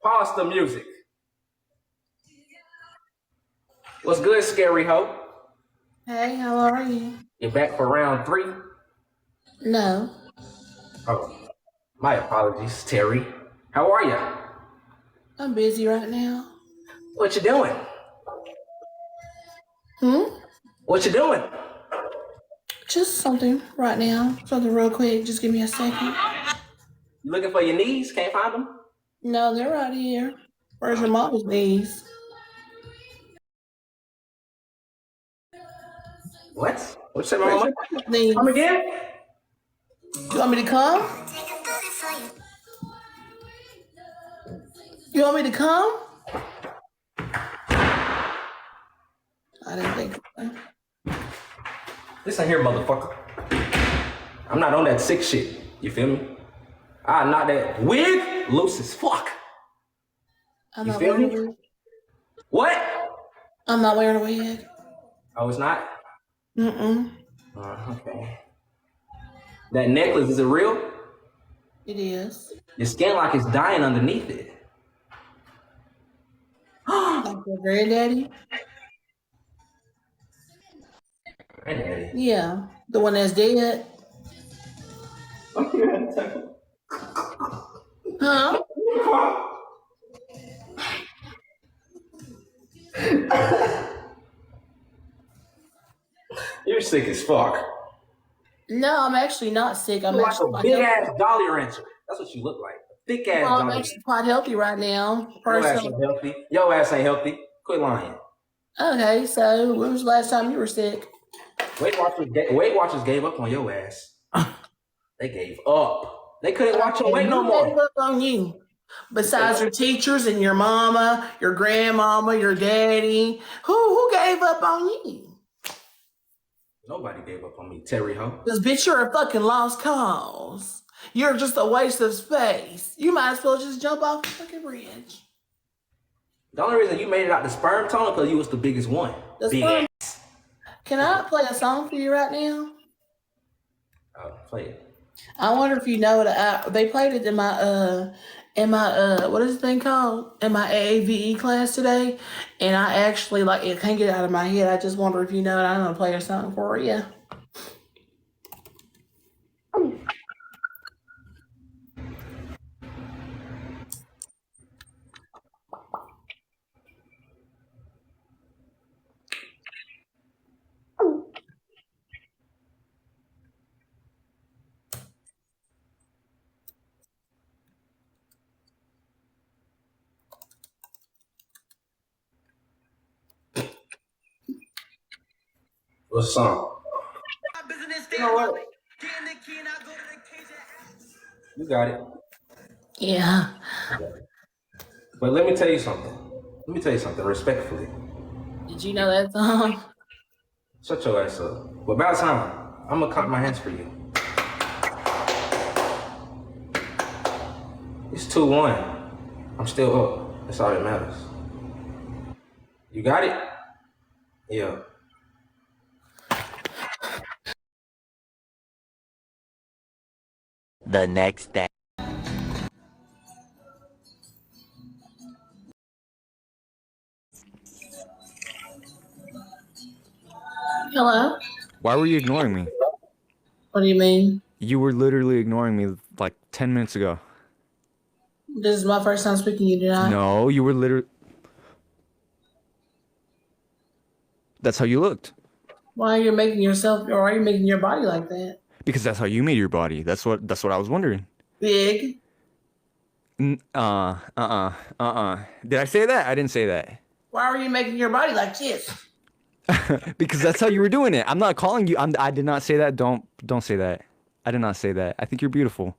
Pause the music. What's good, scary hoe? Hey, how are you? You're back for round three? No, Oh, my apologies, Terry. How are you? I'm busy right now. What you doing? Hmm? What you doing? Just something right now. Something real quick. Just give me a second. You looking for your knees? Can't find them? No, they're right here. Where's your mom's knees? What? What you say, Where's mama? your mom's Come knees? again? You want me to come? You want me to come? I didn't think so. Listen here, motherfucker. I'm not on that sick shit. You feel me? I knock that wig loose as fuck. I'm You not feel wearing a me? wig. What? I'm not wearing a wig. Oh, it's not? Mm-mm. Okay. That necklace, is it real? It is. Your skin like it's dying underneath it. Like your granddaddy? Granddaddy. Yeah. The one that's dead? Huh? You're sick as fuck. No, I'm actually not sick. I'm You're like actually a quite big healthy. ass Dolly Rancher. That's what you look like. A thick ass Well, I'm Dolly actually Rancher. quite healthy right now, Your ass personally. ain't healthy. Your ass ain't healthy. Quit lying. Okay, so when was the last time you were sick? Weight Watchers gave up on your ass. They gave up. They couldn't watch your Okay, weight no who gave more. up on you? Besides your teachers and your mama, your grandmama, your daddy, who gave up on you? Nobody gave up on me, Terry Ho. Because bitch, you're a fucking lost cause. You're just a waste of space. You might as well just jump off the fucking bridge. The only reason you made it out the sperm tunnel because you was the biggest one. The Big sperm. ass. Can I play a song for you right now? Play it. I wonder if you know it. They played it in my what is the thing called? In my AAVE class today. And I actually like it can't get out of my head. I just wonder if you know it. I'm gonna play a song for you. What's the song? You know what? You got it. Yeah. But let me tell you something. Let me tell you something respectfully. Did you know that song? Shut your ass up. But about time, I'm gonna clap my hands for you. It's 2-1. I'm still up. That's all that matters. You got it? Yeah. The next day. Hello? Why were you ignoring me? What do you mean? You were literally ignoring me like 10 minutes ago. This is my first time speaking to you tonight. No, you were literally... That's how you looked. Why are you making yourself or are you making your body like that? Because that's how you made your body. That's what I was wondering. Big. Did I say that? I didn't say that. Why are you making your body like this? Because that's how you were doing it. I'm not calling you. I did not say that. Don't say that. I did not say that. I think you're beautiful.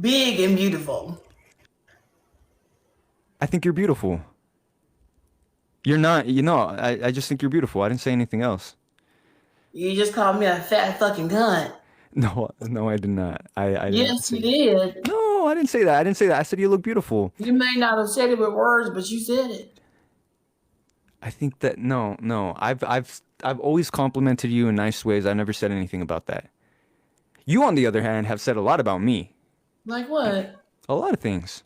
Big and beautiful. I think you're beautiful. You're not, I just think you're beautiful. I didn't say anything else. You just called me a fat fucking cunt. No, I did not. I didn't Yes, say you that. did. No, I didn't say that. I didn't say that. I said you look beautiful. You may not have said it with words, but you said it. I think that no. I've always complimented you in nice ways. I've never said anything about that. You, on the other hand, have said a lot about me. Like what? A lot of things.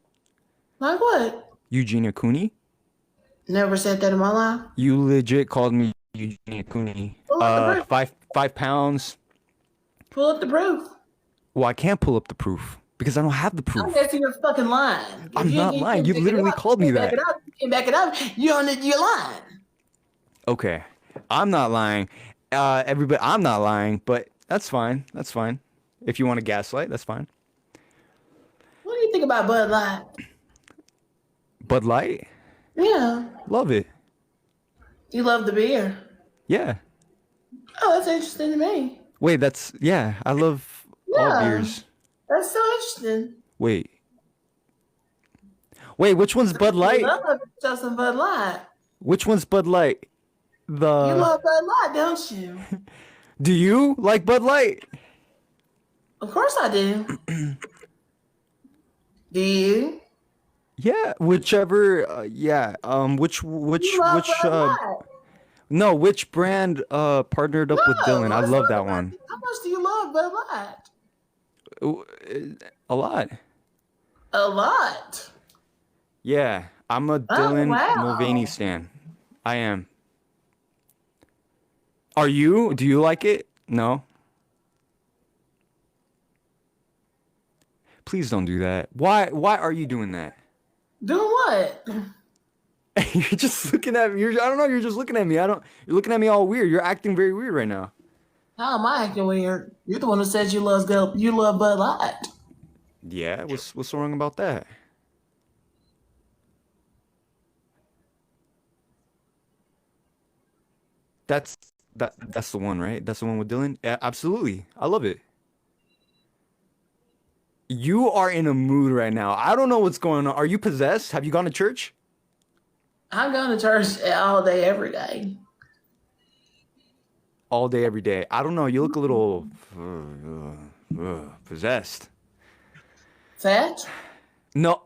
Like what? Eugenia Cooney? Never said that in my life. You legit called me Eugenia Cooney. Pull up the proof. 5 pounds. Pull up the proof. Well, I can't pull up the proof because I don't have the I'm proof. guessing you're fucking lying. If I'm not lying. You literally called me that. You can't back it up. You're lying. Okay. I'm not lying. Everybody, I'm not lying, but that's fine. That's fine. If you want to gaslight, that's fine. What do you think about Bud Light? Bud Light? Yeah. Love it. You love the beer. Yeah. Oh, that's interesting to me. Wait, yeah, I love all Yeah. beers. That's so interesting. Wait, which one's Bud Light? You love some Bud Light. Which one's Bud Light? You love Bud Light, don't you? Do you like Bud Light? Of course I do. Do you? Yeah, whichever. Yeah. Which You love Bud Light. no, which brand partnered up with Dylan? I let's love talk that about one. it. How much do you love Bud Light? A lot. A lot. Yeah, I'm a Dylan wow. Mulvaney stan. I am. Are you? Do you like it? No. Please don't do that. Why are you doing that? Doing what? You're just looking at me. I don't know. You're just looking at me. You're looking at me all weird. You're acting very weird right now. How am I acting weird? You're the one who says you love Bud Light. Yeah. What's so wrong about that? That's the one, right? That's the one with Dylan. Yeah, absolutely. I love it. You are in a mood right now. I don't know what's going on. Are you possessed? Have you gone to church? I'm going to church all day, every day. All day, every day. I don't know. You look a little possessed. Fat? No,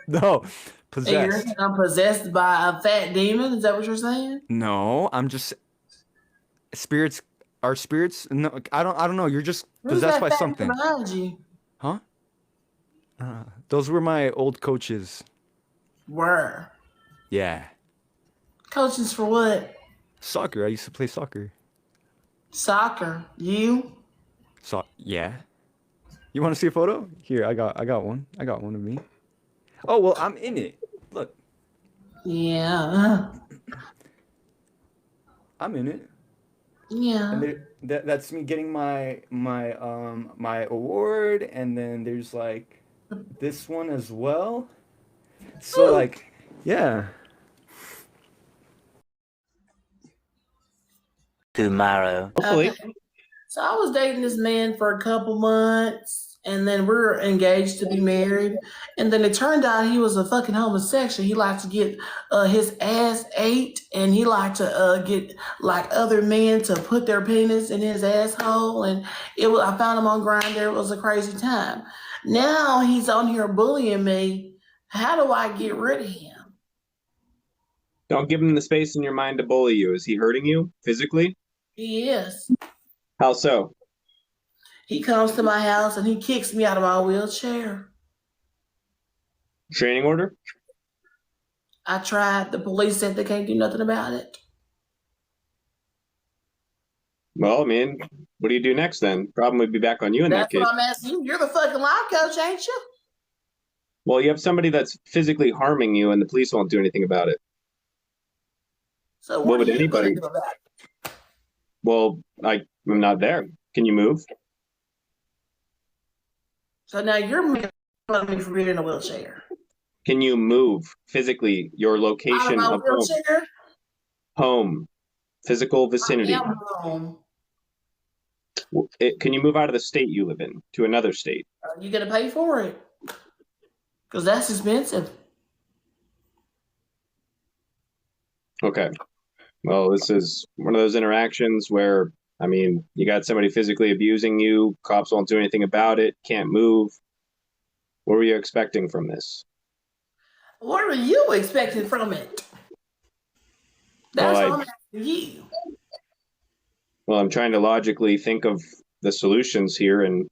no, possessed. I'm possessed by a fat demon. Is that what you're saying? No, I'm just spirits. Are spirits? No, I don't know. You're just Who's possessed that by fat something, behind you? huh? Those were my old coaches. Were Yeah, coaches for what? soccer. I used to play soccer. Soccer. You? Yeah. You want to see a photo? Here, I got one. I got one of me. Oh well, I'm in it. Look, Yeah. I'm in it. Yeah. And that's me getting my award, and then there's like this one as well. So like, yeah. Tomorrow. Okay. So I was dating this man for a couple months, and then we were engaged to be married. And then it turned out he was a fucking homosexual. He liked to get his ass ate, and he liked to get like other men to put their penis in his asshole. And I found him on Grindr. It was a crazy time. Now he's on here bullying me. How do I get rid of him? Don't give him the space in your mind to bully you. Is he hurting you physically? He is. How so? He comes to my house and he kicks me out of my wheelchair. Training order? I tried. The police said they can't do nothing about it. Well, I mean, what do you do next then? Problem would be back on you in that That's case. what I'm asking you. You're the fucking life coach, ain't you? Well, you have somebody that's physically harming you and the police won't do anything about it. So What what would are you gonna anybody- do about it? Well, I'm not there. Can you move? So now you're making fun of me for being in a wheelchair. Can you move physically your Out of location my of wheelchair? home, physical vicinity? I am home. Can you move out of the state you live in to another state? Are you gonna pay for it? Because that's expensive. Okay. Well, this is one of those interactions where, I mean, you got somebody physically abusing you, cops won't do anything about it, can't move. What were you expecting from this? What are you expecting from it? That's Well, what I'm asking you. Well, I'm trying to logically think of the solutions here, and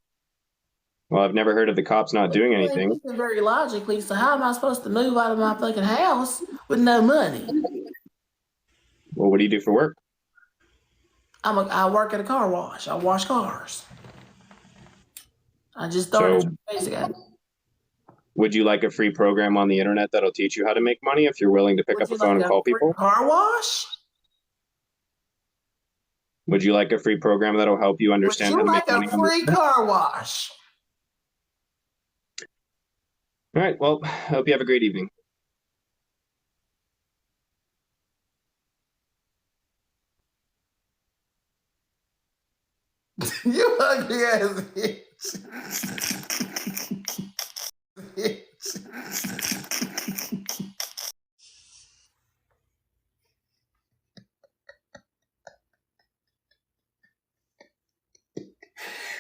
Well, I've never heard of the cops not doing anything. Thinking very logically, so how am I supposed to move out of my fucking house with no money? Well, what do you do for work? I work at a car wash. I wash cars. I just started 2 days ago. Would you like a free program on the internet that'll teach you how to make money if you're willing to pick up the phone and call people? Car wash? Would you like a free program that'll help you understand how to make money? Would you like a free car wash? All right. Well, I hope you have a great evening. You ugly ass bitch.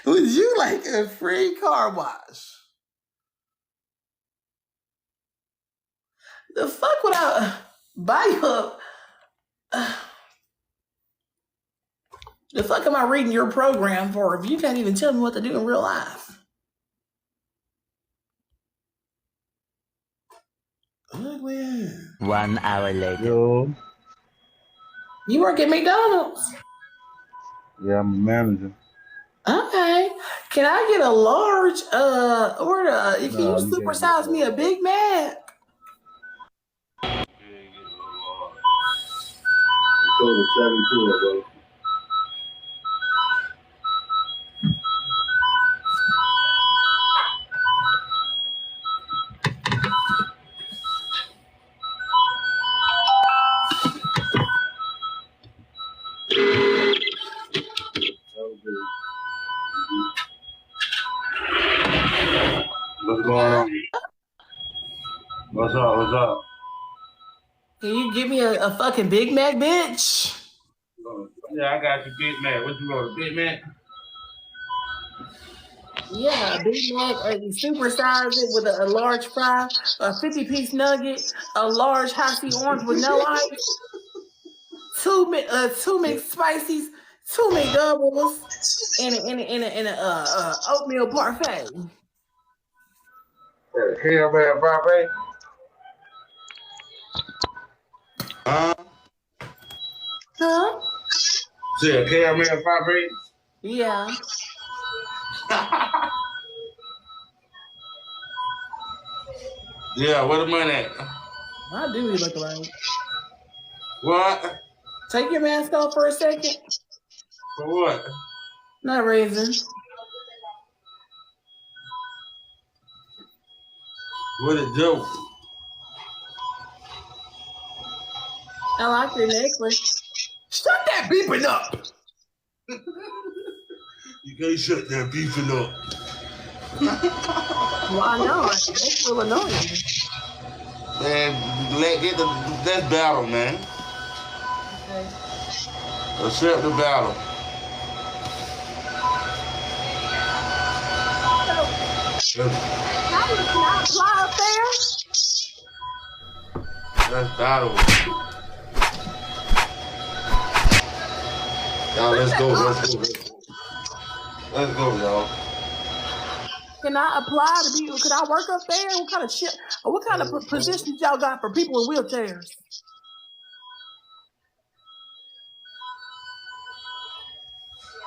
Would you like a free car wash? The fuck would I buy you up? The fuck am I reading your program for if you can't even tell me what to do in real life? Ugly ass. 1 hour later. Yo, You work at McDonald's? yeah, I'm a manager. Okay. Can I get a large order? Can No, you you can't supersize get me a Big Mac? Total 72 bro. What's going on? What's up? What's up? Can you give me a fucking Big Mac, bitch? Yeah, I got you, Big Mac. What you want, Big Mac? Yeah, a Big Mac, supersize it with a large fry, a 50-piece nugget, a large hot-C orange with no ice, two McSpicies, 2 McDoubles, and a oatmeal parfait. Hell, man, Bobby. Huh? Yeah, caramel Bobby. Yeah. Yeah, where the money at? I do look like. What? Take your mask off for a second. For what? Not raising. What it do? I like your necklace. Shut that beeping up! You can't shut that beefing up. Why not? That's real annoying. Man, let's battle, man. Okay. Accept the battle. So, how do you not fly up there? Let's battle. Y'all, let's go. Let's go, y'all. Can I apply to be? Could I work up there? What kind of shit? Or what kind of positions y'all got for people in wheelchairs?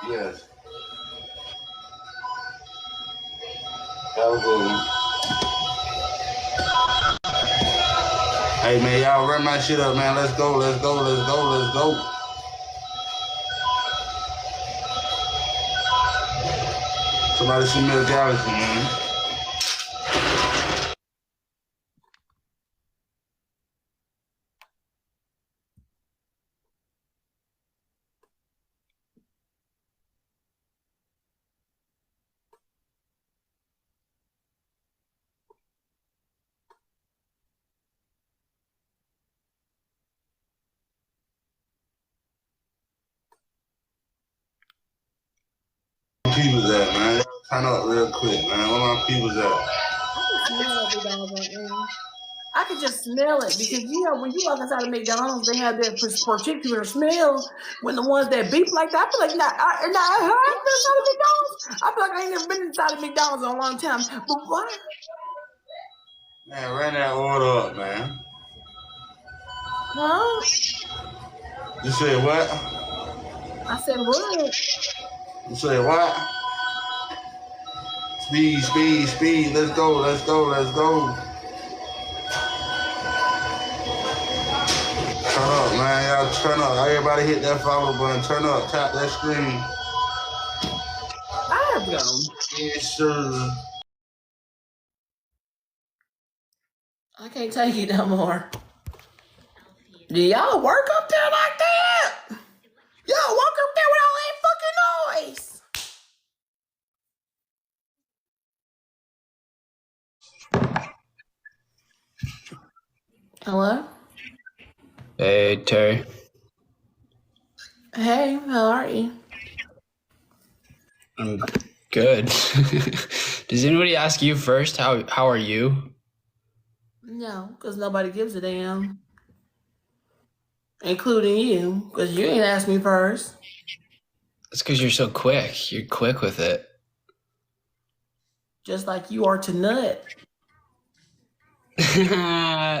Yes. That was good. Hey, man, y'all run my shit up, man. Let's go. Somebody see me a galaxy, man. People's at, man. Turn up real quick, man. Where my people's at? I could just smell it because when you walk inside of McDonald's, they have that particular smell. When the ones that beep like that, I feel like I've been inside of McDonald's. I feel like I ain't never been inside of McDonald's in a long time. But what? Man, run that order up, man. No, You said what? I said what? You said what? Speed, speed, speed. Let's go, let's go, let's go. Turn up, man. Y'all turn up. Everybody hit that follow button. Turn up. Tap that screen. I have gone. Yes, sir. I can't take it no more. Do y'all work up there like that? Y'all walk up there with all that fucking noise. Hello? Hey, Terry. Hey, how are you? I'm good. Does anybody ask you first? How are you? No, because nobody gives a damn. Including you, because you ain't asked me first. It's because you're so quick. You're quick with it. Just like you are to nut.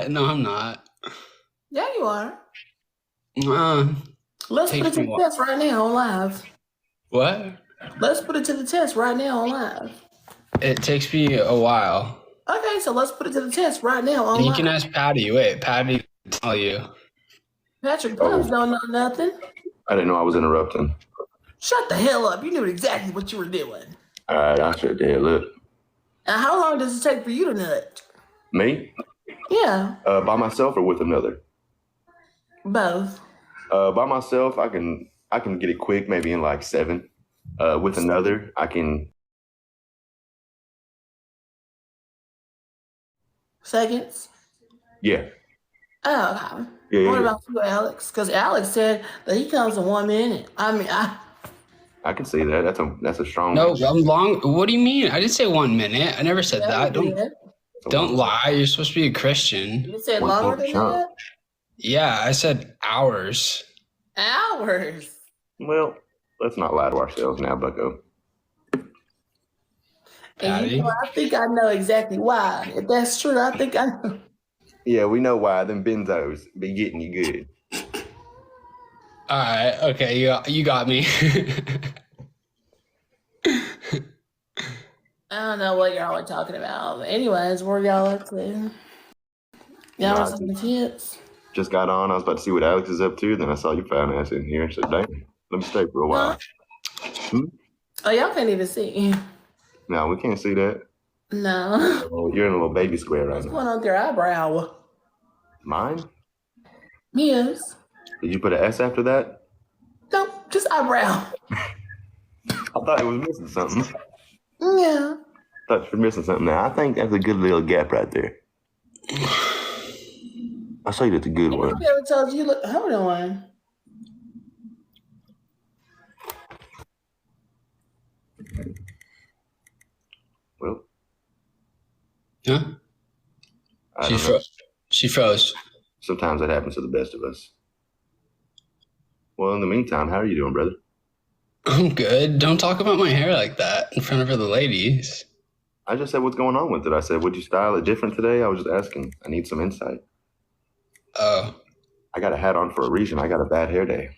No, I'm not. Yeah, you are. Uh, Let's put it Takes to me the a test right now on live. what? Let's put it to the test right now on live. It takes me a while. Okay, so let's put it to the test right now on You live. can ask Patty. Wait, Patty can tell you. Patrick Plums don't know nothing. I didn't know I was interrupting. Shut the hell up. You knew exactly what you were doing. All right, I shut the hell up. And how long does it take for you to nut? Me? Yeah, By myself or with another? both. By myself, I can get it quick, maybe in like 7. With another, I can. Seconds? Yeah. Oh, okay. Yeah. What about you, Alex? Because Alex said that he comes in 1 minute. I mean, I can see that. That's a strong. No, I'm long. What do you mean? I didn't say 1 minute. I never said that. Don't lie. You're supposed to be a Christian. You said One longer point than chunk. that? Yeah, I said hours. Hours. Well, let's not lie to ourselves now, Bucko. And Patty? I think I know exactly why. If that's true, I think I know. Yeah, we know why them benzos be getting you good. All right. Okay. You got me. I don't know what y'all are talking about. But anyways, where y'all up to? Y'all are some tits. Just got on. I was about to see what Alex is up to. Then I saw you found ass in here. I said, "Dang, let me stay for a while." Oh, y'all can't even see. No, we can't see that. No. Oh, you're in a little baby square right What's now. going on with your eyebrow? Mine? Yes. Did you put an S after that? No, just eyebrow. I thought it was missing something. Yeah. Thought you were missing something now. I think that's a good little gap right there. I say that's a good one. Nobody ever told you look. Hold on. Well, Huh? I She don't know. froze. She froze. Sometimes that happens to the best of us. Well, in the meantime, how are you doing, brother? I'm good. Don't talk about my hair like that in front of other ladies. I just said, what's going on with it? I said, would you style it different today? I was just asking. I need some insight. Oh, I got a hat on for a reason. I got a bad hair day.